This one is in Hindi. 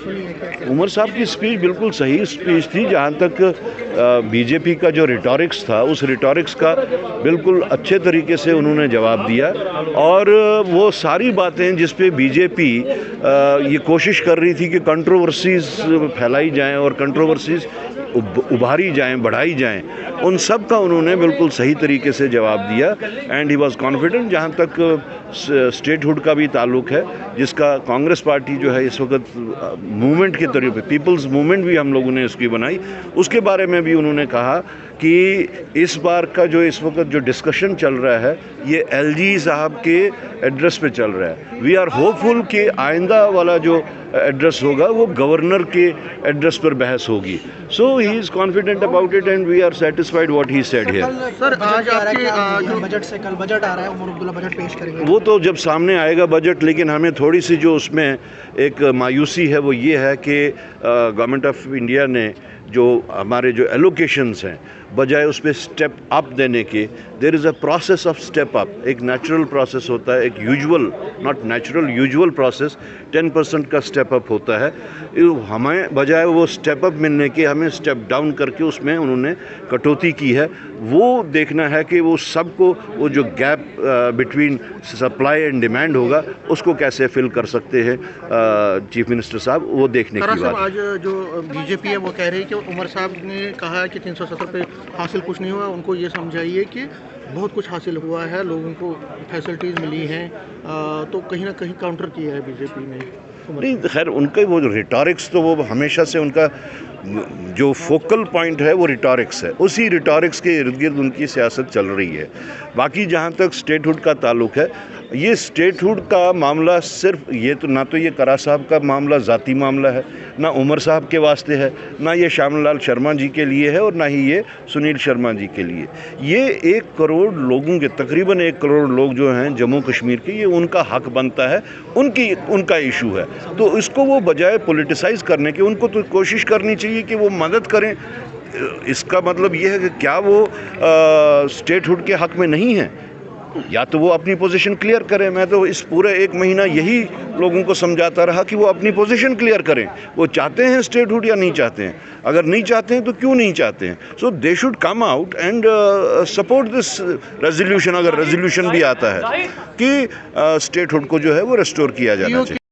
सुनी है क्या? उमर साहब की स्पीच बिल्कुल सही स्पीच थी। जहाँ तक बीजेपी का जो रिटॉरिक्स था, उस रिटॉरिक्स का बिल्कुल अच्छे तरीके से उन्होंने जवाब दिया। और वो सारी बातें जिस पे बीजेपी ये कोशिश कर रही थी कि कंट्रोवर्सीज फैलाई जाएं और कंट्रोवर्सीज उभारी जाएं, बढ़ाई जाएं, उन सब का उन्होंने बिल्कुल सही तरीके से जवाब दिया। And he was confident. जहाँ तक स्टेटहुड का भी ताल्लुक है, जिसका कांग्रेस पार्टी जो है इस वक्त मूवमेंट के तरीके पे, पीपल्स मूवमेंट भी हम लोगों ने इसकी बनाई, उसके बारे में भी उन्होंने कहा कि इस बार का जो इस वक्त जो डिस्कशन चल रहा है ये एलजी साहब के एड्रेस पे चल रहा है। वी आर होपफुल कि आइंदा वाला जो एड्रेस होगा वो गवर्नर के एड्रेस पर बहस होगी। So he is confident about it and we are satisfied what he said here. Sir आज आपके बजट से कल बजट आ रहा है, उमर अब्दुल्ला बजट पेश करेंगे। वो तो जब सामने आएगा बजट, लेकिन हमें थोड़ी सी जो उसमें एक मायूसी है वो ये है कि गवर्नमेंट ऑफ इंडिया ने जो हमारे जो एलोकेशंस हैं, बजाय उस पर स्टेप अप देने के, there is a process of step up. एक नेचुरल प्रोसेस होता है, एक usual, not natural, usual process 10% का स्टेप अप होता है। हमें बजाय वो स्टेप अप मिलने के हमें स्टेप डाउन करके उसमें उन्होंने कटौती की है। वो देखना है कि वो सबको, वो जो gap between supply and demand होगा उसको कैसे फिल कर सकते हैं चीफ मिनिस्टर साहब, वो देखने की बात। आज जो बीजेपी है वो कह रही है कि उमर साहब ने कहा है कि 370 पे हासिल कुछ नहीं हुआ। उनको ये समझाइए कि बहुत कुछ हासिल हुआ है, लोगों को फैसिलिटीज़ मिली हैं, तो कहीं ना कहीं काउंटर किया है बीजेपी ने। नहीं, खैर उनका वो जो रिटॉरिक्स, तो वो हमेशा से उनका जो फोकल पॉइंट है वो रिटॉरिक्स है। उसी रिटॉरिक्स के इर्द गिर्द उनकी सियासत चल रही है। बाकी जहाँ तक स्टेटहुड का ताल्लुक है, ये स्टेटहुड का मामला सिर्फ ये तो ना तो ये करा साहब का मामला ज़ाती मामला है, ना उमर साहब के वास्ते है, ना ये श्यामलाल शर्मा जी के लिए है, और ना ही ये सुनील शर्मा जी के लिए। ये 1 करोड़ लोगों के, तकरीबन 1 करोड़ लोग जो हैं जम्मू कश्मीर के, ये उनका हक बनता है, उनका इशू है। तो इसको वो बजाय पॉलिटिसाइज करने के, उनको तो कोशिश करनी चाहिए कि वो मदद करें। इसका मतलब ये है कि क्या वो स्टेटहुड के हक में नहीं है? या तो वो अपनी पोजीशन क्लियर करें। मैं तो इस पूरे 1 महीना यही लोगों को समझाता रहा कि वो अपनी पोजीशन क्लियर करें। वो चाहते हैं स्टेटहुड या नहीं चाहते हैं? अगर नहीं चाहते हैं तो क्यों नहीं चाहते हैं? So they should come out and support this resolution, अगर रेजोल्यूशन भी आता है कि स्टेटहुड को जो है वो रेस्टोर किया जाना चाहिए।